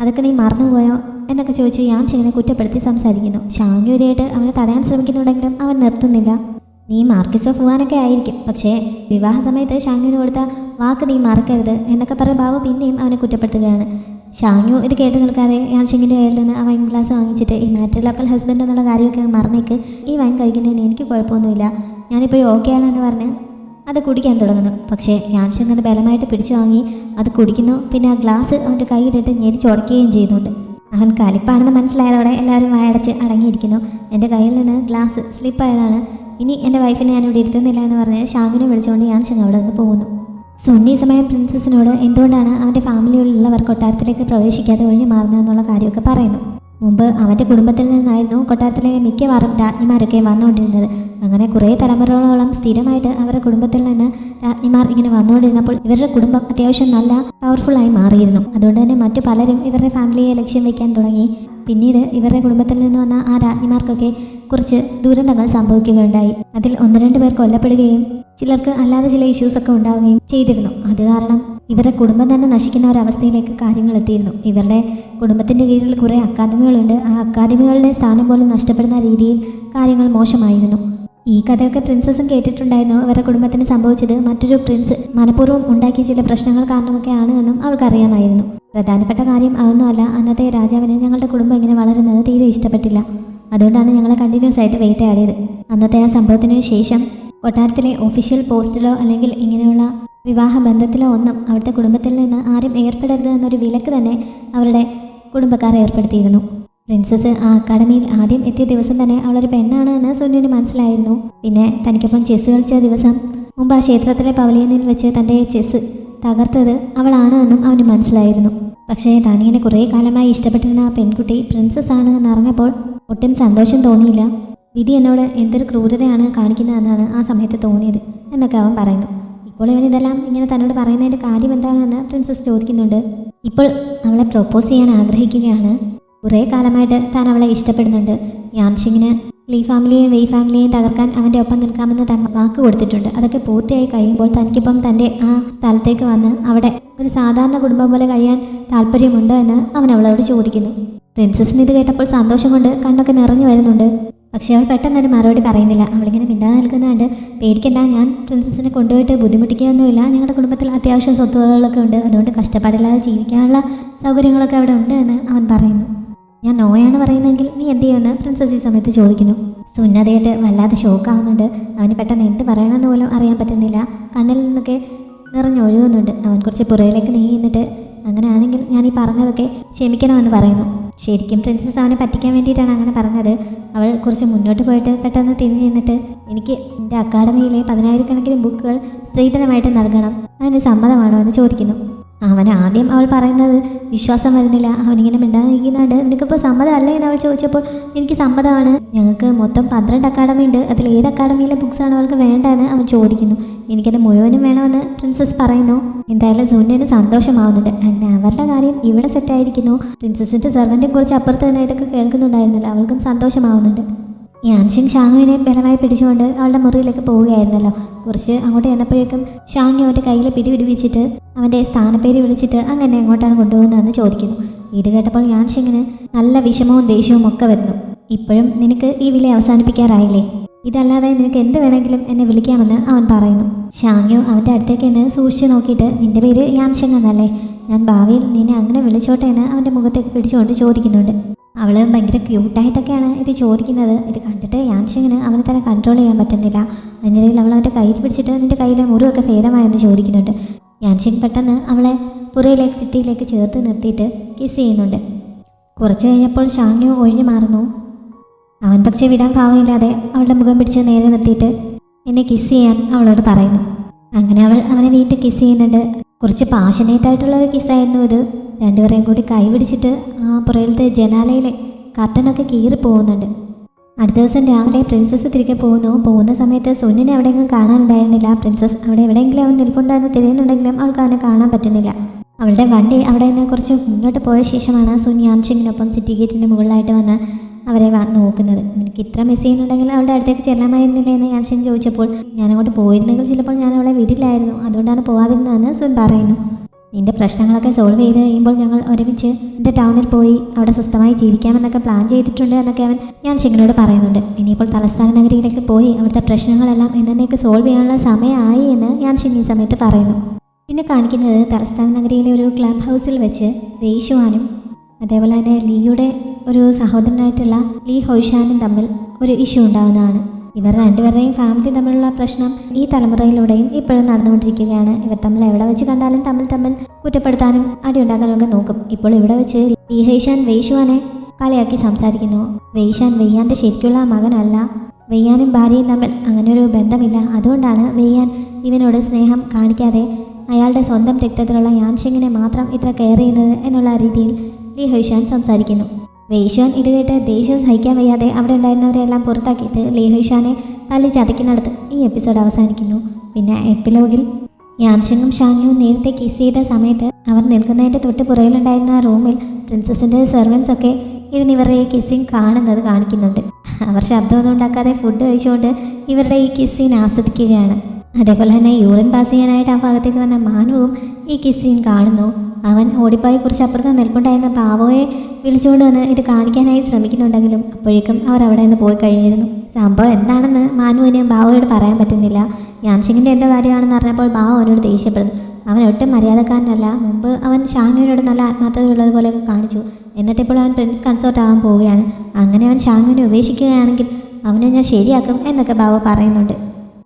അതൊക്കെ നീ മറന്നുപോയോ എന്നൊക്കെ ചോദിച്ച് യാൻഷനെ കുറ്റപ്പെടുത്തി സംസാരിക്കുന്നു. ഷാങ്ങു ഇതായിട്ട് അവനെ തടയാൻ ശ്രമിക്കുന്നുണ്ടെങ്കിലും അവൻ നിർത്തുന്നില്ല. നീ മാർക്കിസ് ഓഫ് ഫുവാനൊക്കെ ആയിരിക്കും, പക്ഷേ വിവാഹ സമയത്ത് ഷാങ്ങുവിന് കൊടുത്ത വാക്ക് നീ മറക്കരുത് എന്നൊക്കെ പറഞ്ഞ ബാബു പിന്നെയും അവനെ കുറ്റപ്പെടുത്തുകയാണ്. ഷാങ്ങു ഇത് കേട്ട് നിൽക്കാതെ യാൻഷിങ്ങിൻ്റെ കയ്യിൽ നിന്ന് ആ വൈൻ ഗ്ലാസ് വാങ്ങിച്ചിട്ട് ഈ മാട്രിലോക്കൽ ഹസ്ബൻഡ് എന്നുള്ള കാര്യമൊക്കെ മറന്നേക്ക്, ഈ വൈൻ കഴിക്കുന്നതിന് എനിക്ക് കുഴപ്പമൊന്നുമില്ല, ഞാനിപ്പോഴും ഓക്കെ ആണെന്ന് പറഞ്ഞ് അത് കുടിക്കാൻ തുടങ്ങുന്നു. പക്ഷേ യാൻഷിങ് അത് ബലമായിട്ട് പിടിച്ചു വാങ്ങി അത് കുടിക്കുന്നു. പിന്നെ ആ ഗ്ലാസ് അവൻ്റെ കയ്യിലിട്ട് ഞെരിച്ചുടക്കുകയും ചെയ്യുന്നുണ്ട്. അവൻ കലിപ്പാണെന്ന് മനസ്സിലായതോടെ എല്ലാവരും വായടച്ച് അടങ്ങിയിരിക്കുന്നു. എൻ്റെ കയ്യിൽ നിന്ന് ഗ്ലാസ് സ്ലിപ്പായതാണ്, ഇനി എൻ്റെ വൈഫിനെ ഞാനിവിടെ ഇരുത്തുന്നില്ല എന്ന് പറഞ്ഞ് ഷാങ്ങിനെ വിളിച്ചുകൊണ്ട് യാൻഷിങ് അവിടെ നിന്ന് പോകുന്നു. സുന്നി സമയം പ്രിൻസസിനോട് എന്തുകൊണ്ടാണ് അവൻ്റെ ഫാമിലിയിലുള്ളവർ കൊട്ടാരത്തിലേക്ക് പ്രവേശിക്കാതെ ഒഴിഞ്ഞു മാറുന്നതെന്നുള്ള കാര്യമൊക്കെ പറയുന്നു. മുമ്പ് അവൻ്റെ കുടുംബത്തിൽ നിന്നായിരുന്നു കൊട്ടാരത്തിലെ മിക്കവാറും രാജ്ഞിമാരൊക്കെ വന്നുകൊണ്ടിരുന്നത്. അങ്ങനെ കുറേ തലമുറകളോളം സ്ഥിരമായിട്ട് അവരുടെ കുടുംബത്തിൽ നിന്ന് രാജ്ഞിമാർ ഇങ്ങനെ വന്നുകൊണ്ടിരുന്നപ്പോൾ ഇവരുടെ കുടുംബം അത്യാവശ്യം നല്ല പവർഫുള്ളായി മാറിയിരുന്നു. അതുകൊണ്ട് തന്നെ മറ്റു പലരും ഇവരുടെ ഫാമിലിയെ ലക്ഷ്യം വയ്ക്കാൻ തുടങ്ങി. പിന്നീട് ഇവരുടെ കുടുംബത്തിൽ നിന്ന് വന്ന ആ രാജ്ഞിമാർക്കൊക്കെ കുറച്ച് ദുരന്തങ്ങൾ സംഭവിക്കുകയുണ്ടായി. അതിൽ 1-2 പേർ കൊല്ലപ്പെടുകയും ചിലർക്ക് അല്ലാതെ ചില ഇഷ്യൂസൊക്കെ ഉണ്ടാവുകയും ചെയ്തിരുന്നു. അത് കാരണം ഇവരുടെ കുടുംബം തന്നെ നശിക്കുന്ന ഒരവസ്ഥയിലേക്ക് കാര്യങ്ങൾ എത്തിയിരുന്നു. ഇവരുടെ കുടുംബത്തിൻ്റെ കീഴിൽ കുറേ അക്കാദമികളുണ്ട്. ആ അക്കാദമികളുടെ സ്ഥാനം പോലും നഷ്ടപ്പെടുന്ന രീതിയിൽ കാര്യങ്ങൾ മോശമായിരുന്നു. ഈ കഥയൊക്കെ പ്രിൻസസും കേട്ടിട്ടുണ്ടായിരുന്നു. ഇവരുടെ കുടുംബത്തിന് സംഭവിച്ചത് മറ്റൊരു പ്രിൻസ് മനഃപൂർവ്വം ഉണ്ടാക്കിയ ചില പ്രശ്നങ്ങൾ കാരണമൊക്കെയാണ് എന്നും അവൾക്കറിയാമായിരുന്നു. പ്രധാനപ്പെട്ട കാര്യം അതൊന്നുമല്ല, അന്നത്തെ രാജാവിന് ഞങ്ങളുടെ കുടുംബം ഇങ്ങനെ വളരുന്നത് തീരെ ഇഷ്ടപ്പെട്ടില്ല. അതുകൊണ്ടാണ് ഞങ്ങളെ കണ്ടിന്യൂസ് ആയിട്ട് വേട്ടയാടിയത്. അന്നത്തെ ആ സംഭവത്തിന് ശേഷം കൊട്ടാരത്തിലെ ഒഫീഷ്യൽ പോസ്റ്റിലോ അല്ലെങ്കിൽ ഇങ്ങനെയുള്ള വിവാഹ ബന്ധത്തിലോ ഒന്നും അവിടുത്തെ കുടുംബത്തിൽ നിന്ന് ആരും ഏർപ്പെടരുത് എന്നൊരു വിലക്ക് തന്നെ അവരുടെ കുടുംബക്കാർ ഏർപ്പെടുത്തിയിരുന്നു. പ്രിൻസസ് ആ അക്കാഡമിയിൽ ആദ്യം എത്തിയ ദിവസം തന്നെ അവളൊരു പെണ്ണാണ് എന്ന് സുന്നിന് മനസ്സിലായിരുന്നു. പിന്നെ തനിക്കൊപ്പം ചെസ്സ് കളിച്ച ദിവസം മുമ്പ് ആ ക്ഷേത്രത്തിലെ പവലിയനിൽ വെച്ച് തൻ്റെ ചെസ്സ് തകർത്തത് അവളാണ് എന്നും അവന് മനസ്സിലായിരുന്നു. പക്ഷേ താനിങ്ങനെ കുറേ കാലമായി ഇഷ്ടപ്പെട്ടിരുന്ന ആ പെൺകുട്ടി പ്രിൻസസ് ആണ് എന്നറിഞ്ഞപ്പോൾ ഒട്ടും സന്തോഷം തോന്നിയില്ല. വിധി എന്നോട് എന്തൊരു ക്രൂരതയാണ് കാണിക്കുന്നതെന്നാണ് ആ സമയത്ത് തോന്നിയത് എന്നൊക്കെ അവൻ പറയുന്നു. ഇപ്പോൾ ഇവനിതെല്ലാം ഇങ്ങനെ തന്നോട് പറയുന്നതിൻ്റെ കാര്യം എന്താണെന്ന് പ്രിൻസസ് ചോദിക്കുന്നുണ്ട്. ഇപ്പോൾ അവളെ പ്രൊപ്പോസ് ചെയ്യാൻ ആഗ്രഹിക്കുകയാണ്. കുറേ കാലമായിട്ട് താൻ അവളെ ഇഷ്ടപ്പെടുന്നുണ്ട്. യാൻഷിങ്ങിന് ലീ ഫാമിലിയെയും വെയ് ഫാമിലിയെയും തകർക്കാൻ അവൻ്റെ ഒപ്പം നിൽക്കാമെന്ന് താൻ വാക്ക് കൊടുത്തിട്ടുണ്ട്. അതൊക്കെ പൂർത്തിയായി കഴിയുമ്പോൾ തനിക്കിപ്പം തൻ്റെ ആ സ്ഥലത്തേക്ക് വന്ന് അവിടെ ഒരു സാധാരണ കുടുംബം പോലെ കഴിയാൻ താല്പര്യമുണ്ടോ എന്ന് അവൻ അവളോട് ചോദിക്കുന്നു. പ്രിൻസസിന് ഇത് കേട്ടപ്പോൾ സന്തോഷം കൊണ്ട് കണ്ണൊക്കെ നിറഞ്ഞു വരുന്നുണ്ട്. പക്ഷേ അവൾ പെട്ടെന്നൊരു മറുപടി പറയുന്നില്ല. അവളിങ്ങനെ മിണ്ടാതെ നിൽക്കുന്നുണ്ട്. പേടിക്കണ്ട, ഞാൻ പ്രിൻസസിനെ കൊണ്ടുപോയിട്ട് ബുദ്ധിമുട്ടിക്കുകയൊന്നുമില്ല. ഞങ്ങളുടെ കുടുംബത്തിൽ അത്യാവശ്യം സ്വത്തുവകകളൊക്കെ ഉണ്ട്. അതുകൊണ്ട് കഷ്ടപ്പാടില്ലാതെ ജീവിക്കാനുള്ള സൗകര്യങ്ങളൊക്കെ അവിടെ ഉണ്ട് എന്ന് അവൻ പറയുന്നു. ഞാൻ നോയാണ് പറയുന്നതെങ്കിൽ നീ എന്ത് ചെയ്യുമെന്ന് പ്രിൻസസ് ഈ സമയത്ത് ചോദിക്കുന്നു. സുന്നതയായിട്ട് വല്ലാതെ ഷോക്കാവുന്നുണ്ട്. അവന് പെട്ടെന്ന് എന്ത് പറയണമെന്ന് പോലും അറിയാൻ പറ്റുന്നില്ല. കണ്ണിൽ നിന്നൊക്കെ നിറഞ്ഞൊഴുകുന്നുണ്ട്. അവൻ കുറച്ച് പുറയിലേക്ക് നീങ്ങിന്നിട്ട് അങ്ങനെയാണെങ്കിൽ ഞാൻ ഈ പറഞ്ഞതൊക്കെ ക്ഷമിക്കണമെന്ന് പറയുന്നു. ശരിക്കും പ്രിൻസസ് അവനെ പറ്റിക്കാൻ വേണ്ടിയിട്ടാണ് അങ്ങനെ പറഞ്ഞത്. അവൾ കുറച്ച് മുന്നോട്ട് പോയിട്ട് പെട്ടെന്ന് തിരിഞ്ഞു നിന്നിട്ട് എനിക്ക് എൻ്റെ അക്കാഡമിയിലെ 10,000 ബുക്കുകൾ സ്ത്രീധനമായിട്ട് നൽകണം, അതിന് സമ്മതമാണോ എന്ന് ചോദിക്കുന്നു. അവൻ ആദ്യം അവൾ പറയുന്നത് വിശ്വാസം വരുന്നില്ല. അവനിങ്ങനെ മിണ്ടാതെ നിൽക്കുന്നുണ്ട്. നിനക്കിപ്പോൾ സമ്മതമല്ലേ എന്ന് അവൾ ചോദിച്ചപ്പോൾ എനിക്ക് സമ്മതമാണ്, ഞങ്ങൾക്ക് മൊത്തം 12 അക്കാഡമി ഉണ്ട്, അതിൽ ഏത് അക്കാഡമിയിലെ ബുക്സാണ് അവൾക്ക് വേണ്ടതെന്ന് അവൻ ചോദിക്കുന്നു. എനിക്കത് മുഴുവനും വേണമെന്ന് പ്രിൻസസ് പറയുന്നു. എന്തായാലും സുന്നിന് സന്തോഷമാവുന്നുണ്ട്. അങ്ങനെ അവരുടെ കാര്യം ഇവിടെ സെറ്റായിരിക്കുന്നു. പ്രിൻസസിൻ്റെ സെർവൻറ്റിനെ കുറിച്ച് അപ്പുറത്ത് നിന്ന് ഇതൊക്കെ കേൾക്കുന്നുണ്ടായിരുന്നില്ല. അവൾക്കും സന്തോഷമാവുന്നുണ്ട്. യാൻഷിങ് ഷാങ്ങുവിനെ ബലമായി പിടിച്ചുകൊണ്ട് അവളുടെ മുറിയിലേക്ക് പോവുകയായിരുന്നല്ലോ. കുറച്ച് അങ്ങോട്ട് ചെന്നപ്പോഴേക്കും ഷാങ്ങു അവൻ്റെ കയ്യിൽ പിടിപിടിപ്പിച്ചിട്ട് അവൻ്റെ സ്ഥാനപ്പേര് വിളിച്ചിട്ട് അങ്ങനെ എങ്ങോട്ടാണ് കൊണ്ടുപോകുന്നതെന്ന് ചോദിക്കുന്നു. ഇത് കേട്ടപ്പോൾ യാൻഷിങ്ങിന് നല്ല വിഷമവും ദേഷ്യവും ഒക്കെ വരുന്നു. ഇപ്പോഴും നിനക്ക് ഈ വിളി അവസാനിപ്പിക്കാറായില്ലേ? ഇതല്ലാതെ നിനക്ക് എന്ത് വേണമെങ്കിലും എന്നെ വിളിക്കാമെന്ന് അവൻ പറയുന്നു. ഷാങ്ങു അവൻ്റെ അടുത്തേക്ക് എന്നെ സൂക്ഷിച്ച് നോക്കിയിട്ട് നിൻ്റെ പേര് യാൻഷിങ് എന്നല്ലേ, ഞാൻ ഭാവിയിൽ നിന്നെ അങ്ങനെ വിളിച്ചോട്ടെ എന്ന് അവൻ്റെ മുഖത്തേക്ക് പിടിച്ചുകൊണ്ട് ചോദിക്കുന്നുണ്ട്. അവൾ ഭയങ്കര ക്യൂട്ടായിട്ടൊക്കെയാണ് ഇത് ചോദിക്കുന്നത്. ഇത് കണ്ടിട്ട് യാൻഷിങ്ങിന് അവനെ തന്നെ കൺട്രോൾ ചെയ്യാൻ പറ്റുന്നില്ല. അതിനിടയിൽ അവൾ അവൻ്റെ കയ്യിൽ പിടിച്ചിട്ട് നിൻ്റെ കയ്യിലെ മുറിവൊക്കെ ഭേദമായെന്ന് ചോദിക്കുന്നുണ്ട്. യാൻഷിങ് പെട്ടെന്ന് അവളെ പുറയിലേക്ക് ഭിത്തിയിലേക്ക് ചേർത്ത് നിർത്തിയിട്ട് കിസ് ചെയ്യുന്നുണ്ട്. കുറച്ച് കഴിഞ്ഞപ്പോൾ ഷാങ്ങു ഒഴിഞ്ഞു മാറുന്നു. അവൻ പക്ഷേ വിടാൻ ഭാവമില്ലാതെ അവളുടെ മുഖം പിടിച്ച് നേരെ നിർത്തിയിട്ട് എന്നെ കിസ് ചെയ്യാൻ അവളോട് പറയുന്നു. അങ്ങനെ അവൾ അവനെ വീണ്ടും കിസ് ചെയ്യുന്നുണ്ട്. കുറച്ച് പാഷനേറ്റ് ആയിട്ടുള്ള ഒരു കിസ്സായിരുന്നു ഇത്. രണ്ടുപേരെയും കൂടി കൈ പിടിച്ചിട്ട് ആ പുറയിലത്തെ ജനാലയിലെ കർട്ടനൊക്കെ കീറി പോകുന്നുണ്ട്. അടുത്ത ദിവസം രാവിലെ പ്രിൻസസ് തിരികെ പോകുന്ന സമയത്ത് സുന്നിനെ എവിടെയെങ്കിലും കാണാനുണ്ടായിരുന്നില്ല. പ്രിൻസസ് അവിടെ എവിടെയെങ്കിലും അവൻ നിൽപ്പുണ്ടോ എന്ന് തിരിയുന്നുണ്ടെങ്കിലും അവൾക്ക് അവനെ കാണാൻ പറ്റുന്നില്ല. അവളുടെ വണ്ടി അവിടെ നിന്ന് കുറച്ച് മുന്നോട്ട് പോയ ശേഷമാണ് സുൻ യാൻഷിങ്ങിനൊപ്പം സിറ്റി ഗേറ്റിൻ്റെ മുകളിലായിട്ട് വന്ന് അവരെ നോക്കുന്നത്. നിനക്ക് ഇത്ര മിസ് ചെയ്യുന്നുണ്ടെങ്കിൽ അവളുടെ അടുത്തേക്ക് ചെല്ലാമായിരുന്നില്ല എന്ന് യാൻഷിങ് ചോദിച്ചപ്പോൾ ഞാനങ്ങോട്ട് പോയിരുന്നെങ്കിൽ ചിലപ്പോൾ ഞാൻ അവളെ വിടില്ലായിരുന്നു, അതുകൊണ്ടാണ് പോകാതിരുന്നതെന്ന് സുൻ പറയുന്നു. നിൻ്റെ പ്രശ്നങ്ങളൊക്കെ സോൾവ് ചെയ്ത് കഴിയുമ്പോൾ ഞങ്ങൾ ഒരുമിച്ച് എൻ്റെ ടൗണിൽ പോയി അവിടെ സ്വസ്ഥമായി ജീവിക്കാമെന്നൊക്കെ പ്ലാൻ ചെയ്തിട്ടുണ്ട് എന്നൊക്കെ അവൻ യാൻഷിങ്ങിനോട് പറയുന്നുണ്ട്. ഇനിയിപ്പോൾ തലസ്ഥാന നഗരിയിലേക്ക് പോയി അവിടുത്തെ പ്രശ്നങ്ങളെല്ലാം എന്നേക്ക് സോൾവ് ചെയ്യാനുള്ള സമയമായി എന്ന് യാൻഷിങ് ഈ സമയത്ത് പറയുന്നു. പിന്നെ കാണിക്കുന്നത് തലസ്ഥാന നഗരിയിലെ ഒരു ക്ലബ് ഹൗസിൽ വെച്ച് വെയ്ഷുവാനും അതേപോലെ തന്നെ ലീയുടെ ഒരു സഹോദരനായിട്ടുള്ള ലീ ഹോയ്ഷാനും തമ്മിൽ ഒരു ഇഷ്യൂ ഉണ്ടാകുന്നതാണ്. ഇവർ രണ്ടുപേരുടെയും ഫാമിലി തമ്മിലുള്ള പ്രശ്നം ഈ തലമുറയിലൂടെയും ഇപ്പോഴും നടന്നുകൊണ്ടിരിക്കുകയാണ്. ഇവർ തമ്മിൽ എവിടെ വെച്ച് കണ്ടാലും തമ്മിൽ കുറ്റപ്പെടുത്താനും അടിയുണ്ടാക്കാനും ഒക്കെ നോക്കും. ഇപ്പോൾ ഇവിടെ വെച്ച് ലീ ഹോയ്ഷാൻ വെയ്ഷുവാനെ കളിയാക്കി സംസാരിക്കുന്നു. വെയ്ഷാൻ വെയ്യാൻ്റെ ശരിക്കുള്ള മകനല്ല, വെയ്യാനും ഭാര്യയും തമ്മിൽ അങ്ങനെ ഒരു ബന്ധമില്ല, അതുകൊണ്ടാണ് വെയ്യാൻ ഇവനോട് സ്നേഹം കാണിക്കാതെ അയാളുടെ സ്വന്തം രക്തത്തിലുള്ള യാൻഷിങ്ങിനെ മാത്രം ഇത്ര കെയർ ചെയ്യുന്നത് എന്നുള്ള രീതിയിൽ ലീ ഹോയ്ഷാൻ സംസാരിക്കുന്നു. വെയ്ഷാൻ ഇത് കേട്ട് ദേഷ്യം സഹിക്കാൻ വയ്യാതെ അവിടെ ഉണ്ടായിരുന്നവരെല്ലാം പുറത്താക്കിയിട്ട് ലീ ഹോയ്ഷാനെ തല്ലി ചതയ്ക്കുന്നിടത്ത് ഈ എപ്പിസോഡ് അവസാനിക്കുന്നു. പിന്നെ എപ്പിലോഗിൽ യാൻഷിങ്ങും ഷാങ്ങുവും നേരത്തെ കിസ് ചെയ്ത സമയത്ത് അവർ നിൽക്കുന്നതിൻ്റെ തൊട്ട് പുറയിലുണ്ടായിരുന്ന റൂമിൽ പ്രിൻസസിൻ്റെ സെർവൻസ് ഒക്കെ ഇരുന്ന് ഇവരുടെ ഈ കിസ്സിങ് കാണുന്നത് കാണിക്കുന്നുണ്ട്. അവർ ശബ്ദമൊന്നും ഉണ്ടാക്കാതെ ഫുഡ് കഴിച്ചുകൊണ്ട് ഇവരുടെ ഈ കിസ്സിങ് ആസ്വദിക്കുകയാണ്. അതേപോലെ തന്നെ യൂറിൻ പാസ് ചെയ്യാനായിട്ട് ആ ഭാഗത്തേക്ക് വന്ന മാനുവും ഈ കിസ്സിങ് കാണുന്നു. അവൻ ഓടിപ്പായി കുറച്ച് അപ്പുറത്ത് നിൽപ്പുണ്ടായിരുന്ന ബാവോയെ വിളിച്ചുകൊണ്ട് വന്ന് ഇത് കാണിക്കാനായി ശ്രമിക്കുന്നുണ്ടെങ്കിലും അപ്പോഴേക്കും അവർ അവിടെ നിന്ന് പോയി കഴിഞ്ഞിരുന്നു. സംഭവം എന്താണെന്ന് മാനുവിന് ബാവോയോട് പറയാൻ പറ്റുന്നില്ല. യാൻഷിങ്ങിൻ്റെ എന്തോ കാര്യമാണെന്ന് അറിഞ്ഞപ്പോൾ ബാവോ അവനോട് ദേഷ്യപ്പെടുന്നു. അവൻ ഒട്ടും മര്യാദക്കാരനല്ല. മുമ്പ് അവൻ ഷാങ്ങുവിനോട് നല്ല ആത്മാർത്ഥതയുള്ളതുപോലെയൊക്കെ കാണിച്ചു. എന്നിട്ടിപ്പോൾ അവൻ പ്രിൻസ് കൺസോർട്ട് ആവാൻ പോവുകയാണ്. അങ്ങനെ അവൻ ഷാങ്ങുവിനെ ഉപേക്ഷിക്കുകയാണെങ്കിൽ അവനെ ഞാൻ ശരിയാക്കും എന്നൊക്കെ ബാവോ പറയുന്നുണ്ട്.